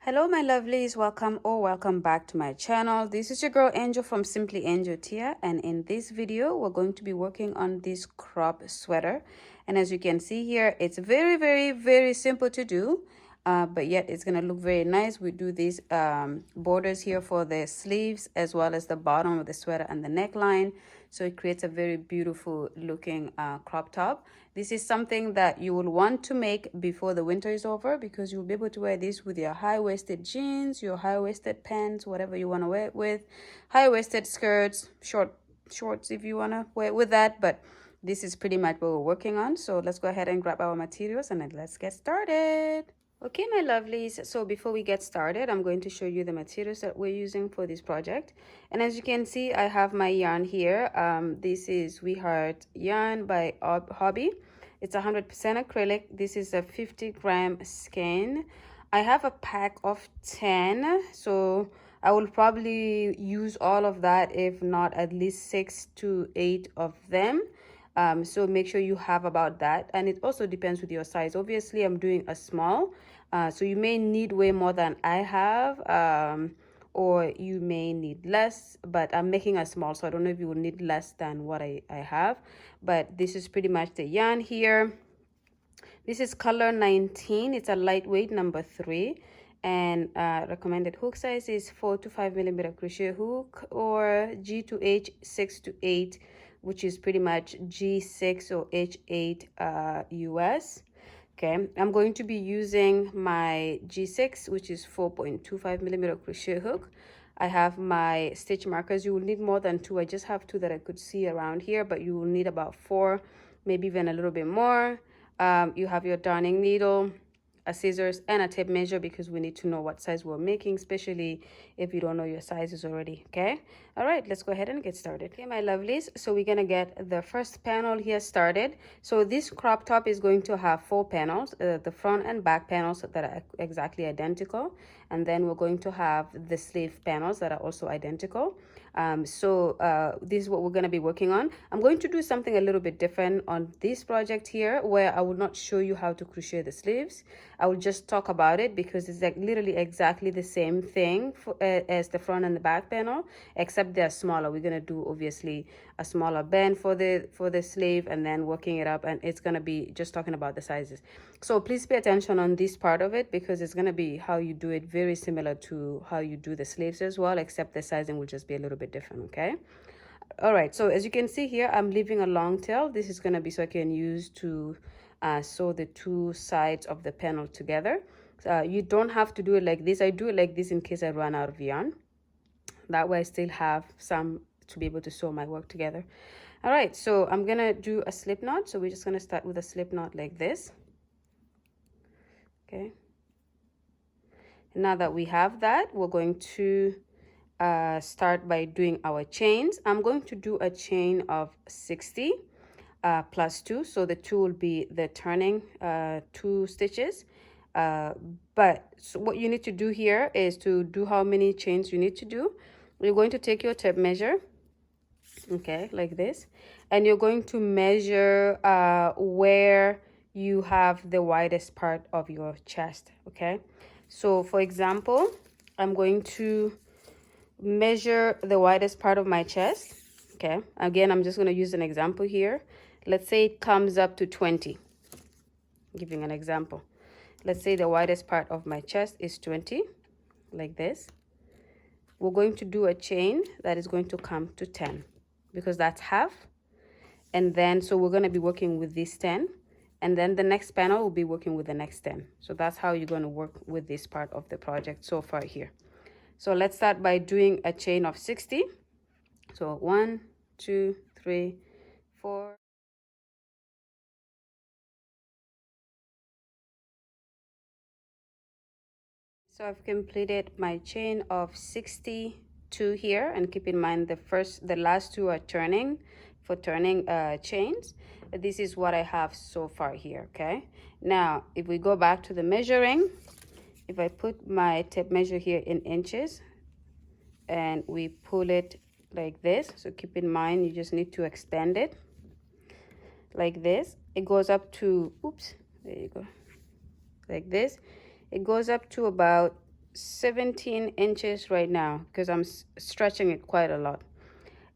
Hello my lovelies, welcome back to my channel. This is your girl Angel from Simply Angel Tia, and in this video we're going to be working on this crop sweater. And as you can see here, it's very simple to do, but yet it's gonna look very nice. We do these borders here for the sleeves as well as the bottom of the sweater and the neckline, so it creates a very beautiful looking crop top. This is something that you will want to make before the winter is over, because you'll be able to wear this with your high-waisted jeans, your high-waisted pants, whatever you want to wear it with, high-waisted skirts, shorts if you want to wear it with that. But this is pretty much what we're working on. So let's go ahead and grab our materials and then let's get started. Okay, my lovelies, so before we get started, I'm going to show you the materials that we're using for this project. And as you can see, I have my yarn here. This is We Heart yarn by Hobby. It's 100% acrylic. This is a 50-gram skein. I have a pack of 10, so I will probably use all of that, if not at least 6 to 8 of them. So make sure you have about that, and it also depends with your size. Obviously I'm doing a small, so you may need way more than I have, or you may need less, but I'm making a small, so I don't know if you will need less than what I have. But this is pretty much the yarn here. This is color 19. It's a lightweight number 3, and recommended hook size is 4 to 5 millimeter crochet hook, or G to H 6 to 8, which is pretty much G6 or H8 US. Okay, I'm going to be using my G6, which is 4.25 millimeter crochet hook. I have my stitch markers. You will need more than 2. I just have 2 that I could see around here, but you will need about 4, maybe even a little bit more. You have your darning needle, a scissors, and a tape measure, because we need to know what size we're making, especially if you don't know your sizes already. Okay, all right, let's go ahead and get started. Okay, my lovelies, so we're gonna get the first panel here started. So this crop top is going to have 4 panels, the front and back panels that are exactly identical, and then we're going to have the sleeve panels that are also identical. This is what we're going to be working on. I'm going to do something a little bit different on this project here, where I will not show you how to crochet the sleeves. I will just talk about it, because it's like literally exactly the same thing as the front and the back panel, except they're smaller. We're going to do obviously a smaller band for the sleeve, and then working it up, and it's going to be just talking about the sizes. So please pay attention on this part of it, because it's going to be how you do it very similar to how you do the sleeves as well, except the sizing will just be a little bit different. Okay, all right, so as you can see here, I'm leaving a long tail. This is going to be so I can use to sew the 2 sides of the panel together. You don't have to do it like this. I do it like this in case I run out of yarn. That way I still have some to be able to sew my work together. All right, so I'm gonna do a slip knot. So we're just gonna start with a slip knot like this. Okay, and now that we have that, we're going to start by doing our chains. I'm going to do a chain of 60 plus 2, so the 2 will be the turning 2 stitches. But so what you need to do here is to do how many chains you need to do. You're going to take your tape measure, okay, like this, and you're going to measure where you have the widest part of your chest. Okay, so for example, I'm going to measure the widest part of my chest. Okay, again, I'm just going to use an example here. Let's say it comes up to 20. Giving an example, let's say the widest part of my chest is 20, like this. We're going to do a chain that is going to come to 10, because that's half. And then so we're going to be working with this 10, and then the next panel will be working with the next 10. So that's how you're going to work with this part of the project so far here. So let's start by doing a chain of 60. So 1, 2, 3, 4. So I've completed my chain of 62 here, and keep in mind the last 2 are turning chains. This is what I have so far here. Okay, now if we go back to the measuring, if I put my tape measure here in inches and we pull it like this, so keep in mind you just need to extend it like this. It goes up to, oops, there you go, like this. It goes up to about 17 inches right now because I'm stretching it quite a lot.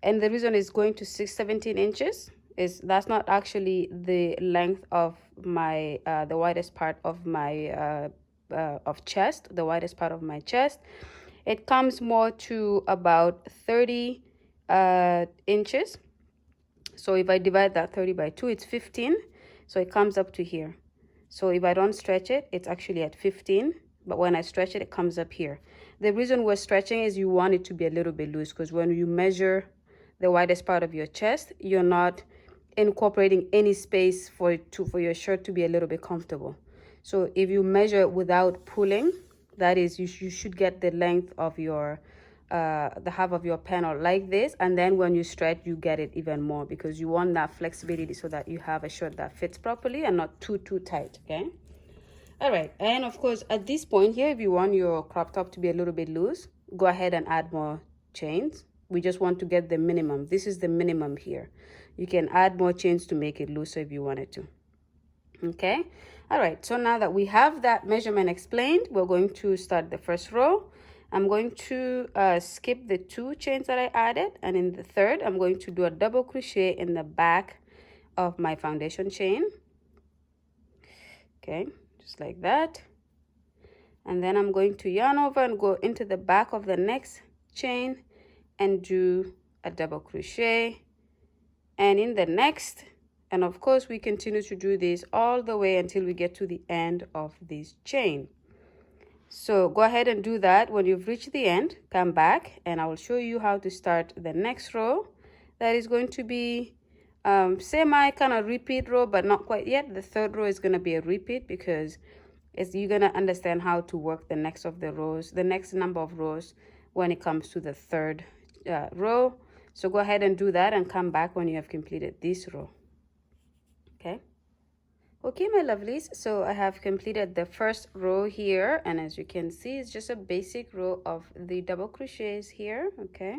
And the reason it's going to 17 inches is that's not actually the length of my the widest part of my of chest, the widest part of my chest. It comes more to about 30 inches. So if I divide that 30 by 2, it's 15. So it comes up to here. So if I don't stretch it, it's actually at 15. But when I stretch it, it comes up here. The reason we're stretching is you want it to be a little bit loose, because when you measure the widest part of your chest, you're not incorporating any space for your shirt to be a little bit comfortable. So if you measure without pulling, that is, you should get the length of your the half of your panel like this, and then when you stretch, you get it even more, because you want that flexibility so that you have a shirt that fits properly and not too tight. Okay. All right, and of course at this point here, if you want your crop top to be a little bit loose, go ahead and add more chains. We just want to get the minimum. This is the minimum here. You can add more chains to make it looser if you wanted to. Okay. All right, so now that we have that measurement explained, we're going to start the first row. I'm going to skip the 2 chains that I added, and in the third, I'm going to do a double crochet in the back of my foundation chain. Okay, just like that. And then I'm going to yarn over and go into the back of the next chain and do a double crochet. And in the next, and of course, we continue to do this all the way until we get to the end of this chain. So go ahead and do that. When you've reached the end, come back and I will show you how to start the next row. That is going to be semi kind of repeat row, but not quite yet. The third row is going to be a repeat, because you're going to understand how to work the next of the rows, the next number of rows when it comes to the third row. So go ahead and do that and come back when you have completed this row. Okay. Okay, my lovelies, so I have completed the first row here, and as you can see, it's just a basic row of the double crochets here. Okay,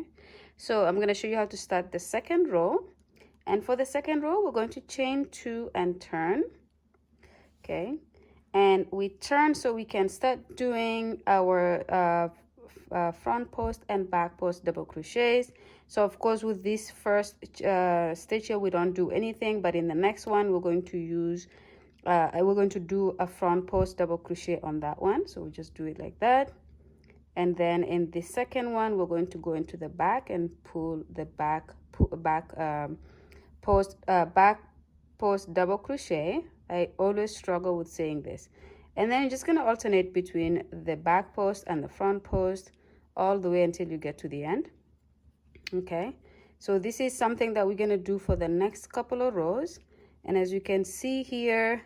so I'm going to show you how to start the second row. And for the second row, we're going to chain 2 and turn. Okay, and we turn so we can start doing our front post and back post double crochets. So of course, with this first stitch here, we don't do anything, but in the next one, we're going to use we're going to do a front post double crochet on that one. So we just do it like that. And then in the second one, we're going to go into the back and pull the back post double crochet. I always struggle with saying this. And then you're just going to alternate between the back post and the front post all the way until you get to the end. Okay, so this is something that we're going to do for the next couple of rows. And as you can see here,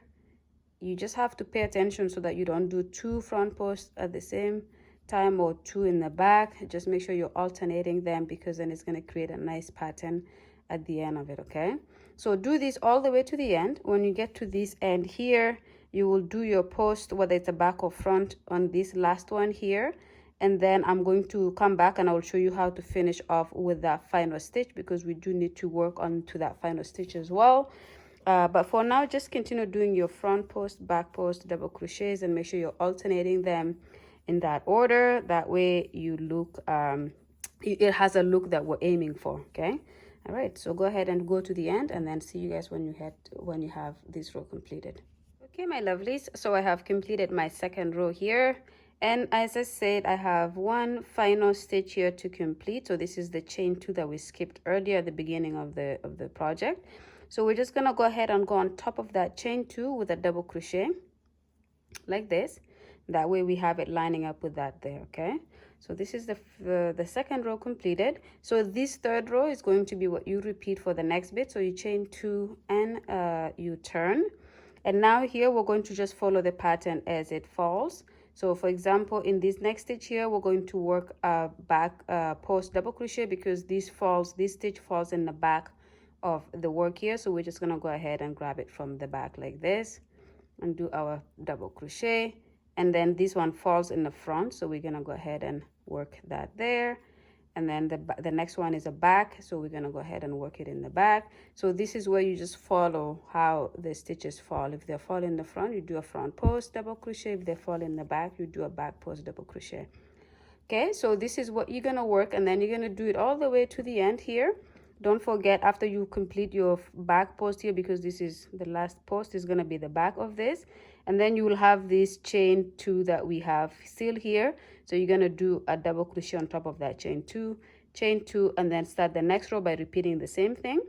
you just have to pay attention so that you don't do 2 front posts at the same time or 2 in the back. Just make sure you're alternating them, because then it's going to create a nice pattern at the end of it. Okay, so do this all the way to the end. When you get to this end here, you will do your post, whether it's a back or front, on this last one here. And then I'm going to come back and I will show you how to finish off with that final stitch, because we do need to work on to that final stitch as well. But for now, just continue doing your front post, back post, double crochets, and make sure you're alternating them in that order. That way you look, it has a look that we're aiming for. Okay. All right. So go ahead and go to the end, and then see you guys when you have this row completed. Okay, my lovelies. So I have completed my second row here. And as I said, I have one final stitch here to complete. So this is the chain 2 that we skipped earlier at the beginning of the project. So we're just gonna go ahead and go on top of that chain 2 with a double crochet like this. That way we have it lining up with that there. Okay, so this is the second row completed. So this third row is going to be what you repeat for the next bit. So you chain 2 and you turn. And now here we're going to just follow the pattern as it falls. So for example, in this next stitch here, we're going to work a back post double crochet, because this stitch falls in the back of the work here. So we're just going to go ahead and grab it from the back like this and do our double crochet. And then this one falls in the front, so we're going to go ahead and work that there. and then the next one is a back, so we're going to go ahead and work it in the back. So this is where you just follow how the stitches fall. If they fall in the front, you do a front post double crochet. If they fall in the back, you do a back post double crochet. Okay, so this is what you're going to work, and then you're going to do it all the way to the end here. Don't forget, after you complete your back post here, because this is the last post, is going to be the back of this, and then you will have this chain 2 that we have still here. So you're going to do a double crochet on top of that chain 2, and then start the next row by repeating the same thing.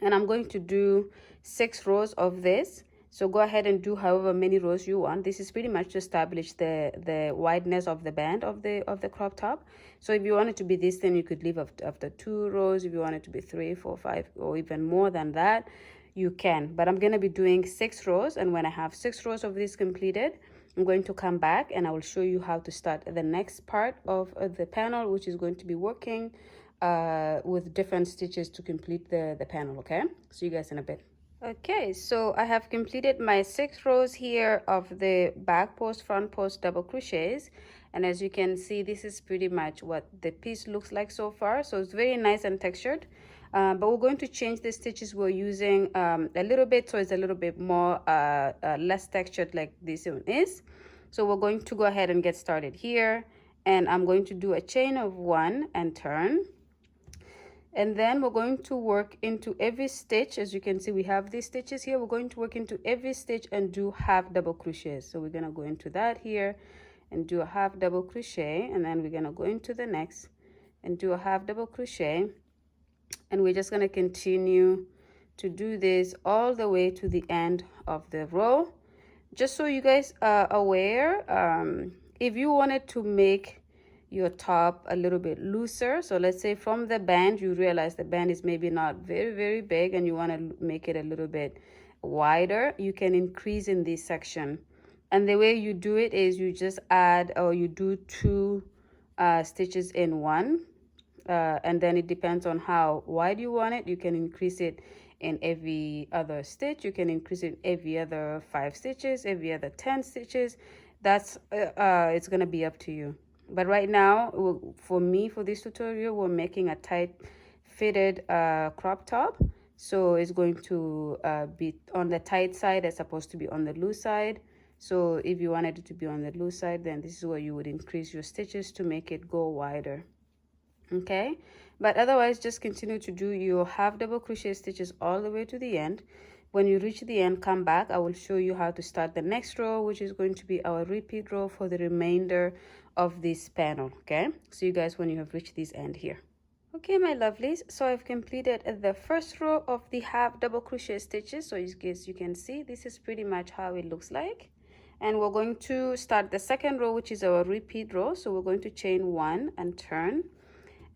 And I'm going to do 6 rows of this. So go ahead and do however many rows you want. This is pretty much to establish the wideness of the band of the crop top. So if you want it to be this, then you could leave after 2 rows. If you want it to be 3, 4, 5, or even more than that, you can. But I'm going to be doing 6 rows, and when I have 6 rows of this completed, I'm going to come back and I will show you how to start the next part of the panel, which is going to be working with different stitches to complete the panel. Okay, see you guys in a bit. Okay, so I have completed my 6 rows here of the back post, front post double crochets, and as you can see, this is pretty much what the piece looks like so far. So it's very nice and textured, but we're going to change the stitches we're using a little bit, so it's a little bit more less textured like this one is. So we're going to go ahead and get started here, and I'm going to do a chain of 1 and turn. And then we're going to work into every stitch. As you can see, we have these stitches here. We're going to work into every stitch and do half double crochets. So we're going to go into that here and do a half double crochet, and then we're going to go into the next and do a half double crochet, and we're just going to continue to do this all the way to the end of the row. Just so you guys are aware, if you wanted to make your top a little bit looser, so let's say from the band you realize the band is maybe not very big and you want to make it a little bit wider, you can increase in this section. And the way you do it is you just add, or you do 2 stitches in one, and then it depends on how wide you want it. You can increase it in every other stitch, you can increase it every other 5 stitches, every other 10 stitches. That's it's gonna be up to you. But right now, for me, for this tutorial, we're making a tight fitted crop top. So it's going to be on the tight side as opposed to be on the loose side. So if you wanted it to be on the loose side, then this is where you would increase your stitches to make it go wider. Okay, but otherwise, just continue to do your half double crochet stitches all the way to the end. When you reach the end, come back. I will show you how to start the next row, which is going to be our repeat row for the remainder of this panel. Okay, see you guys when you have reached this end here. Okay, my lovelies, so I've completed the first row of the half double crochet stitches. So as you can see, this is pretty much how it looks like. And we're going to start the second row, which is our repeat row. So we're going to chain 1 and turn,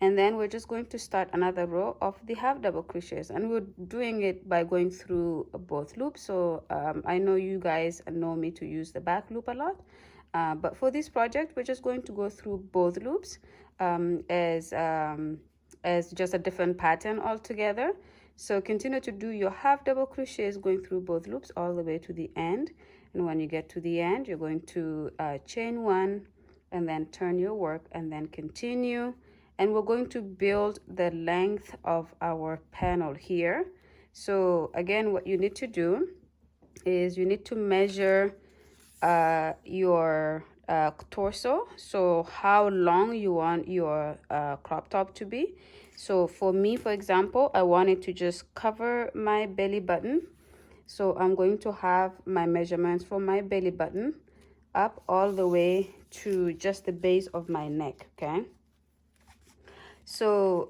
and then we're just going to start another row of the half double crochets, and we're doing it by going through both loops. So I know you guys know me to use the back loop a lot, but for this project we're just going to go through both loops as just a different pattern altogether. So continue to do your half double crochets going through both loops all the way to the end, and when you get to the end, you're going to chain 1 and then turn your work and then continue. And we're going to build the length of our panel here. So again, what you need to do is you need to measure your torso, so how long you want your crop top to be. So for me, for example, I want it to just cover my belly button. So I'm going to have my measurements from my belly button up all the way to just the base of my neck. Okay, so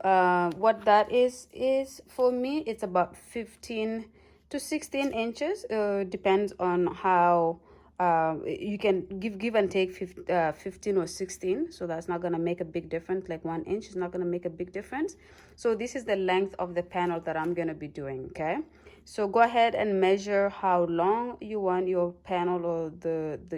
what that is for me, it's about 15 to 16 inches. Depends on how you can give and take 15 or 16. So that's not going to make a big difference. Like 1 inch is not going to make a big difference. So this is the length of the panel that I'm going to be doing. Okay, so go ahead and measure how long you want your panel or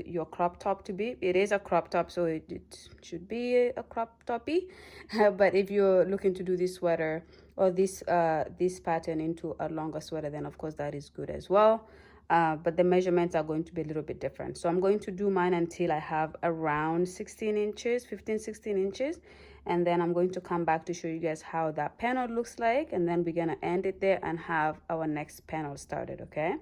your crop top to be. It is a crop top, so it should be a crop toppy. But if you're looking to do this sweater or this pattern into a longer sweater, then of course that is good as well. but the measurements are going to be a little bit different. So I'm going to do mine until I have around 16 inches, 15, 16 inches. And then I'm going to come back to show you guys how that panel looks like. And then we're going to end it there and have our next panel started, okay?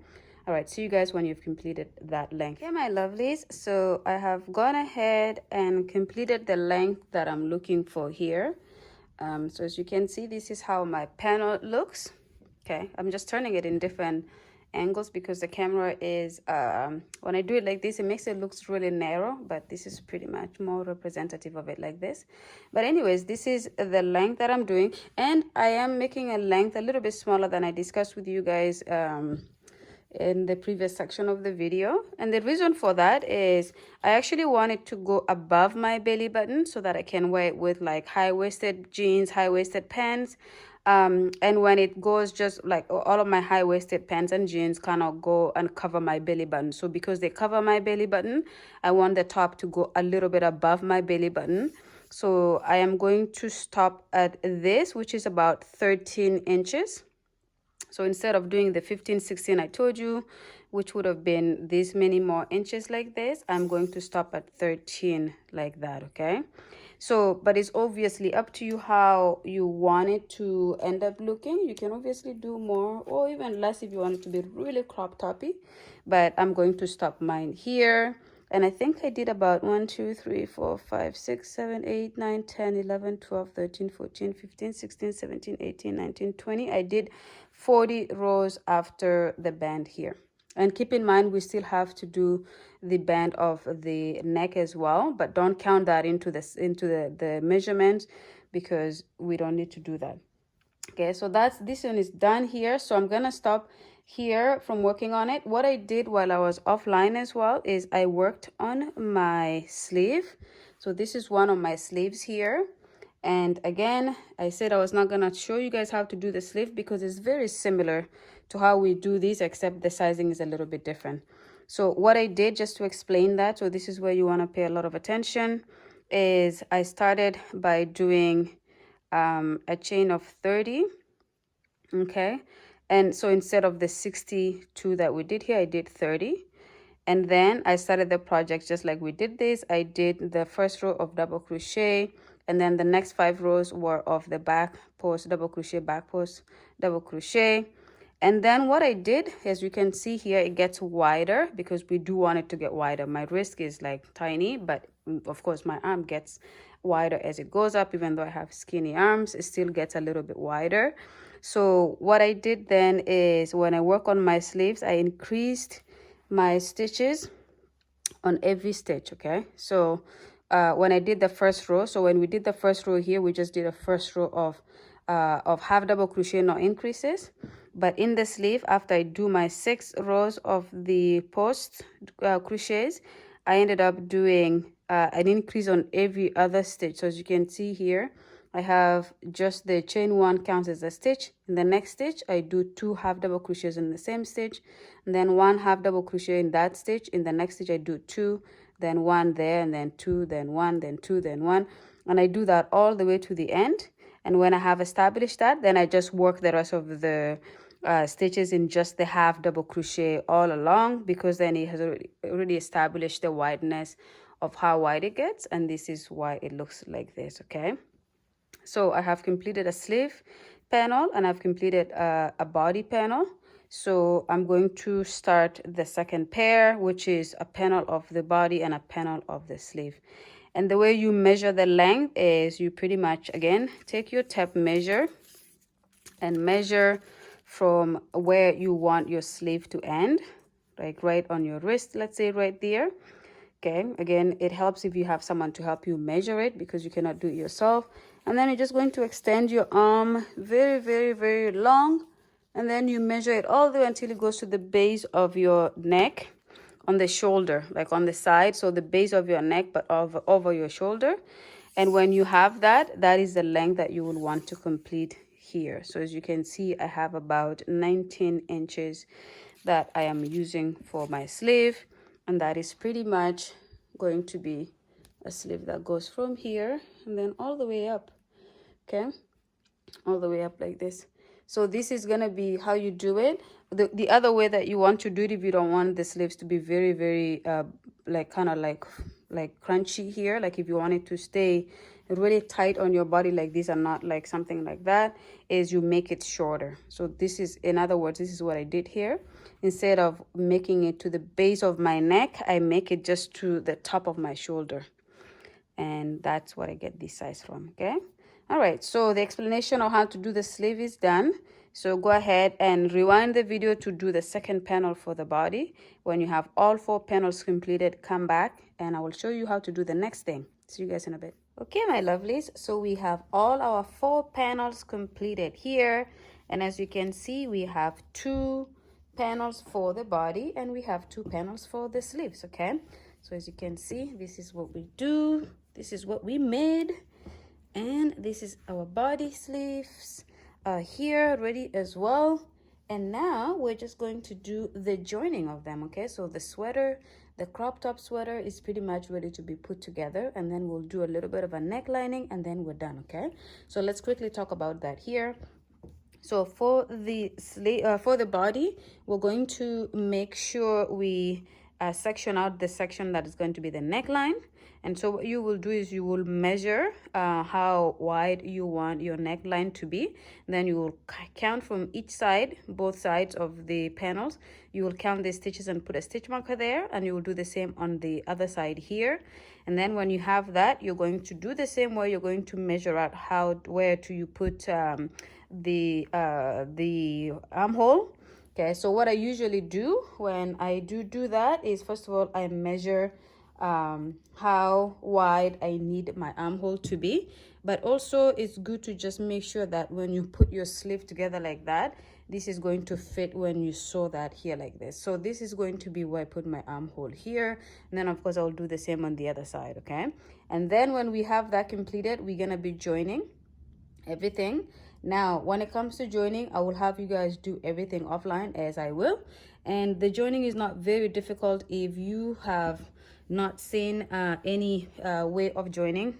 All right, see you guys when you've completed that length. Okay, my lovelies, so I have gone ahead and completed the length that I'm looking for here. So as you can see, this is how my panel looks. Okay, I'm just turning it in different angles because the camera is, when I do it like this, it makes it looks really narrow, but this is pretty much more representative of it like this. But anyways, this is the length that I'm doing, and I am making a length a little bit smaller than I discussed with you guys in the previous section of the video. And the reason for that is I actually want it to go above my belly button so that I can wear it with like high-waisted jeans, high-waisted pants. And when it goes, just like all of my high-waisted pants and jeans kind of go and cover my belly button. So because they cover my belly button, I want the top to go a little bit above my belly button. So I am going to stop at this, which is about 13 inches. So instead of doing the 15, 16 I told you, which would have been this many more inches like this, I'm going to stop at 13 like that, okay? So, but it's obviously up to you how you want it to end up looking. You can obviously do more or even less if you want it to be really crop toppy. But I'm going to stop mine here. And I think I did about 1, 2, 3, 4, 5, 6, 7, 8, 9, 10, 11, 12, 13, 14, 15, 16, 17, 18, 19, 20. I did 40 rows after the band here. And keep in mind, we still have to do the band of the neck as well, but don't count that into the measurement because we don't need to do that. Okay, so this one is done here. So I'm gonna stop here from working on it. What I did while I was offline as well is I worked on my sleeve. So this is one of my sleeves here. And again, I said I was not gonna show you guys how to do the sleeve because it's very similar to how we do these, except the sizing is a little bit different. So what I did, just to explain that, so this is where you want to pay a lot of attention, is I started by doing a chain of 30, okay? And so instead of the 62 that we did here, I did 30. And then I started the project just like we did this. I did the first row of double crochet, and then the next 5 rows were of the back post, double crochet, back post, double crochet. And then what I did, as you can see here, it gets wider because we do want it to get wider. My wrist is like tiny, but of course my arm gets wider as it goes up. Even though I have skinny arms, it still gets a little bit wider. So what I did then is when I work on my sleeves, I increased my stitches on every stitch, okay? So when I did the first row, so when we did the first row here, we just did a first row of half double crochet, no increases. But in the sleeve, after I do my 6 rows of the post crochets, I ended up doing an increase on every other stitch. So as you can see here, I have just the chain 1 counts as a stitch. In the next stitch, I do 2 half double crochets in the same stitch, and then 1 half double crochet in that stitch. In the next stitch, I do 2, then 1 there, and then 2, then 1, then 2, then 1. And I do that all the way to the end. And when I have established that, then I just work the rest of the stitches in just the half double crochet all along, because then it has already established the wideness of how wide it gets. And this is why it looks like this, okay? So I have completed a sleeve panel and I've completed a body panel. So I'm going to start the second pair, which is a panel of the body and a panel of the sleeve. And the way you measure the length is you pretty much, again, take your tape measure and measure from where you want your sleeve to end, like right on your wrist, let's say right there. Okay, again, it helps if you have someone to help you measure it because you cannot do it yourself. And then you're just going to extend your arm very, very, very long. And then you measure it all the way until it goes to the base of your neck on the shoulder, like on the side. So the base of your neck, but over your shoulder. And when you have that, that is the length that you will want to complete here. So as you can see, I have about 19 inches that I am using for my sleeve. And that is pretty much going to be a sleeve that goes from here and then all the way up, okay? All the way up like this. So this is gonna be how you do it. The other way that you want to do it, if you don't want the sleeves to be very, very like kind of like crunchy here, like if you want it to stay really tight on your body like this and not like something like that, is you make it shorter. So this is, in other words, this is what I did here. Instead of making it to the base of my neck, I make it just to the top of my shoulder. And that's what I get this size from. Okay. All right, so the explanation of how to do the sleeve is done. So go ahead and rewind the video to do the second panel for the body. When you have all 4 panels completed, come back and I will show you how to do the next thing. See you guys in a bit. Okay, my lovelies, so we have all our 4 panels completed here. And as you can see, we have 2 panels for the body and we have 2 panels for the sleeves. Okay, so as you can see, this is what we do. This is what we made. And this is our body sleeves here ready as well. And now we're just going to do the joining of them. Okay, so the sweater, the crop top sweater is pretty much ready to be put together, and then we'll do a little bit of a neck lining and then we're done. Okay, so let's quickly talk about that here. So for the sleeve, for the body, we're going to make sure we section out the section that is going to be the neckline. And so what you will do is you will measure how wide you want your neckline to be. Then you will count from each side, both sides of the panels. You will count the stitches and put a stitch marker there, and you will do the same on the other side here. And then when you have that, you're going to do the same way. You're going to measure out where to you put the armhole. Okay, so what I usually do when I do that is, first of all, I measure how wide I need my armhole to be. But also it's good to just make sure that when you put your sleeve together like that, this is going to fit when you sew that here like this. So this is going to be where I put my armhole here, and then of course I'll do the same on the other side. Okay, and then when we have that completed, we're gonna be joining everything. Now when it comes to joining, I will have you guys do everything offline, as I will. And the joining is not very difficult. If you have not seen any way of joining,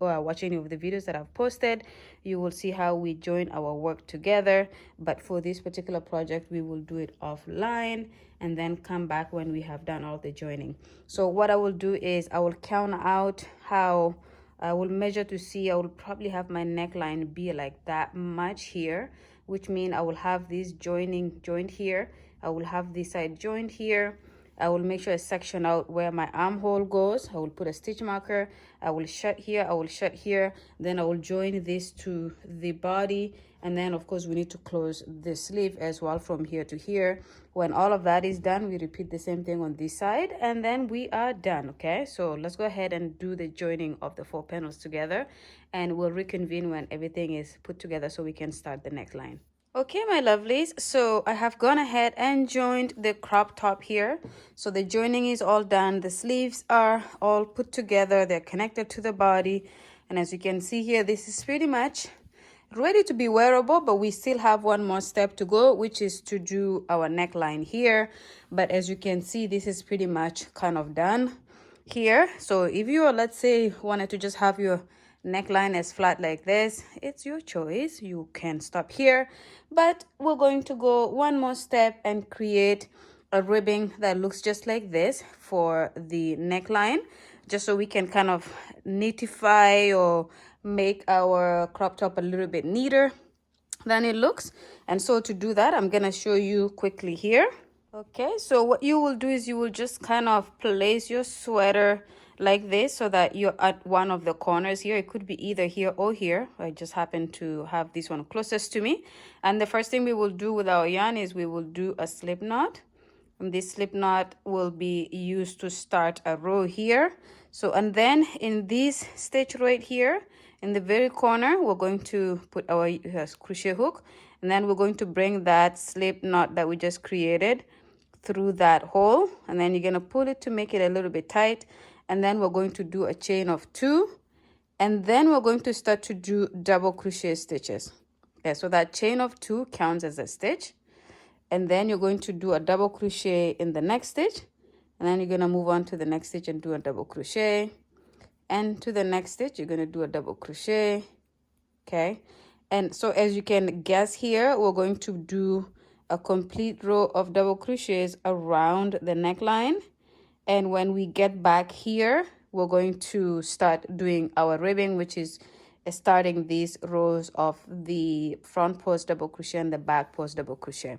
watch any of the videos that I've posted, you will see how we join our work together. But for this particular project, we will do it offline and then come back when we have done all the joining. So what I will do is I will count out how I will measure to see. I will probably have my neckline be like that much here, which means I will have this joint here. I will have this side joint here. I will make sure I section out where my armhole goes. I will put a stitch marker. I will shut here. I will shut here. Then I will join this to the body. And then, of course, we need to close the sleeve as well from here to here. When all of that is done, we repeat the same thing on this side. And then we are done, okay? So let's go ahead and do the joining of the 4 panels together. And we'll reconvene when everything is put together so we can start the neckline. Okay, my lovelies, so I have gone ahead and joined the crop top here. So the joining is all done. The sleeves are all put together. They're connected to the body. And as you can see here, this is pretty much ready to be wearable, but we still have one more step to go, which is to do our neckline here. But as you can see, this is pretty much kind of done here. So if you are, let's say, wanted to just have your neckline as flat like this, it's your choice. You can stop here, but we're going to go one more step and create a ribbing that looks just like this for the neckline, just so we can kind of neatify or make our crop top a little bit neater than it looks. And so to do that, I'm gonna show you quickly here. Okay, so what you will do is you will just kind of place your sweater like this so that you're at one of the corners here. It could be either here or here. I just happen to have this one closest to me. And the first thing we will do with our yarn is we will do a slip knot. And this slip knot will be used to start a row here. So, and then in this stitch right here, in the very corner, we're going to put our crochet hook. And then we're going to bring that slip knot that we just created through that hole. And then you're going to pull it to make it a little bit tight. And then we're going to do a chain of 2, and then we're going to start to do double crochet stitches. Okay, so that chain of 2 counts as a stitch, and then you're going to do a double crochet in the next stitch, and then you're going to move on to the next stitch and do a double crochet, and to the next stitch you're going to do a double crochet. Okay, And so as you can guess here, we're going to do a complete row of double crochets around the neckline. And when we get back here, we're going to start doing our ribbing, which is starting these rows of the front post double crochet and the back post double crochet.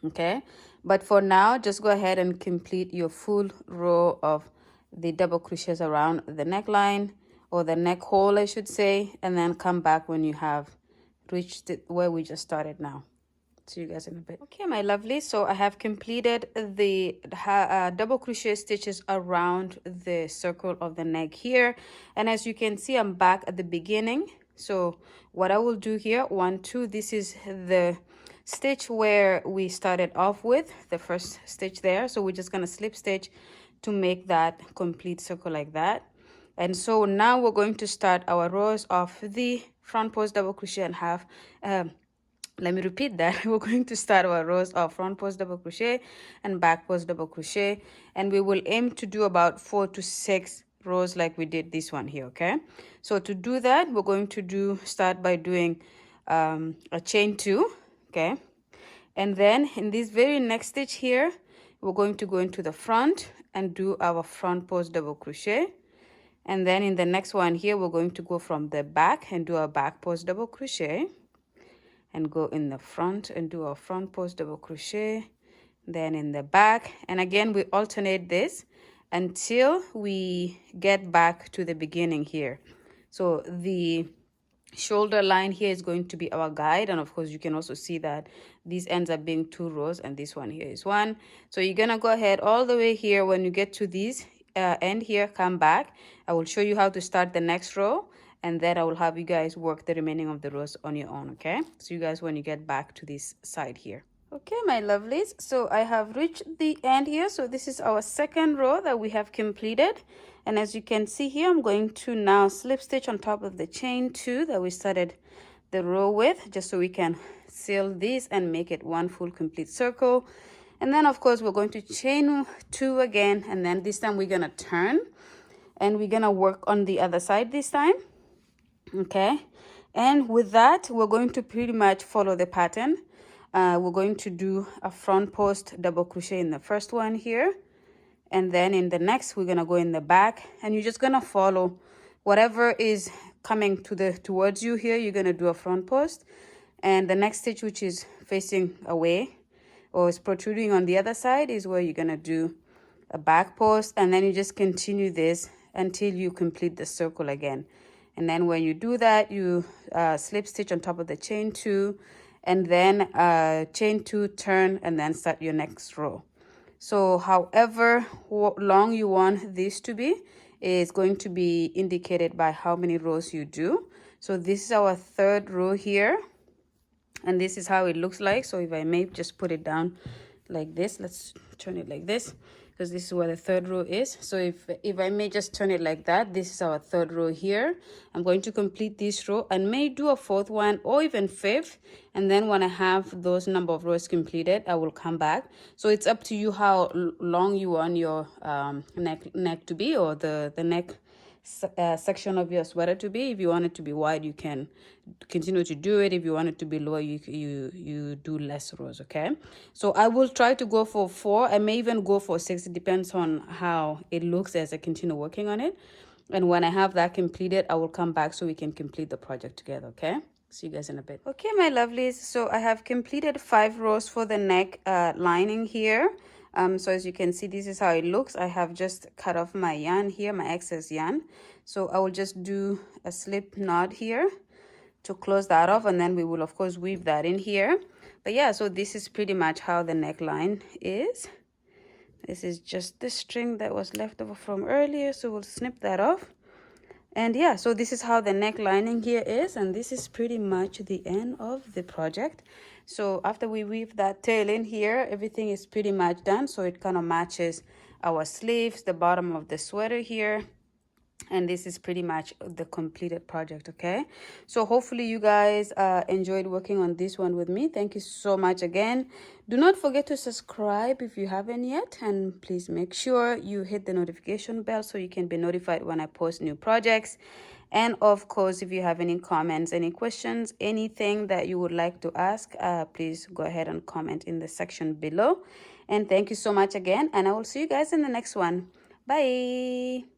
Okay, but for now, just go ahead and complete your full row of the double crochets around the neckline, or the neck hole, I should say, and then come back when you have reached it where we just started now. See you guys in a bit. Okay, my lovely, so I have completed the double crochet stitches around the circle of the neck here, and as you can see, I'm back at the beginning. So what I will do here, 1 2, this is the stitch where we started off with, the first stitch there. So we're just going to slip stitch to make that complete circle like that. And so now we're going to start our rows of the front post double crochet and have let me repeat that. We're going to start our rows of front post double crochet and back post double crochet, and we will aim to do about 4 to 6 rows like we did this one here. Okay, so to do that, we're going to start by doing a chain 2. Okay, and then in this very next stitch here, we're going to go into the front and do our front post double crochet. And then in the next one here, we're going to go from the back and do a back post double crochet, and go in the front and do our front post double crochet, then in the back. And again, we alternate this until we get back to the beginning here. So the shoulder line here is going to be our guide, and of course you can also see that these ends up being 2 rows and this one here is 1. So you're gonna go ahead all the way here. When you get to these end here, come back. I will show you how to start the next row, and then I will have you guys work the remaining of the rows on your own. Okay, so you guys when you get back to this side here. Okay, my lovelies, so I have reached the end here. So this is our second row that we have completed, and as you can see here, I'm going to now slip stitch on top of the chain 2 that we started the row with, just so we can seal this and make it one full complete circle. And then of course we're going to chain 2 again, and then this time we're gonna turn and we're gonna work on the other side this time. Okay, and with that, we're going to pretty much follow the pattern. We're going to do a front post double crochet in the first one here, and then in the next we're gonna go in the back, and you're just gonna follow whatever is coming towards you here. You're gonna do a front post, and the next stitch, which is facing away or is protruding on the other side, is where you're gonna do a back post, and then you just continue this until you complete the circle again. And then when you do that, you slip stitch on top of the chain 2, and then chain 2, turn, and then start your next row. So however long you want this to be is going to be indicated by how many rows you do. So this is our third row here, and this is how it looks like. So if I may just put it down like this, let's turn it like this, because this is where the third row is. So if I may just turn it like that, this is our third row here. I'm going to complete this row and may do a 4th one or even 5th, and then when I have those number of rows completed, I will come back. So it's up to you how long you want your neck to be, or the neck section of your sweater to be. If you want it to be wide, you can continue to do it. If you want it to be lower, you do less rows. Okay, so I will try to go for 4. I may even go for 6. It depends on how it looks as I continue working on it, and when I have that completed, I will come back so we can complete the project together. Okay, see you guys in a bit. Okay, my lovelies, so I have completed 5 rows for the neck lining here. So as you can see, this is how it looks. I have just cut off my yarn here, my excess yarn. So I will just do a slip knot here to close that off, and then we will of course weave that in here. But yeah, so this is pretty much how the neckline is. This is just the string that was left over from earlier, so we'll snip that off. And yeah, so this is how the neck lining here is, and this is pretty much the end of the project. So after we weave that tail in here, everything is pretty much done. So it kind of matches our sleeves, the bottom of the sweater here, and this is pretty much the completed project. Okay, so hopefully you guys enjoyed working on this one with me. Thank you so much again. Do not forget to subscribe if you haven't yet, and please make sure you hit the notification bell so you can be notified when I post new projects. And of course, if you have any comments, any questions, anything that you would like to ask, please go ahead and comment in the section below. And thank you so much again, and I will see you guys in the next one. Bye.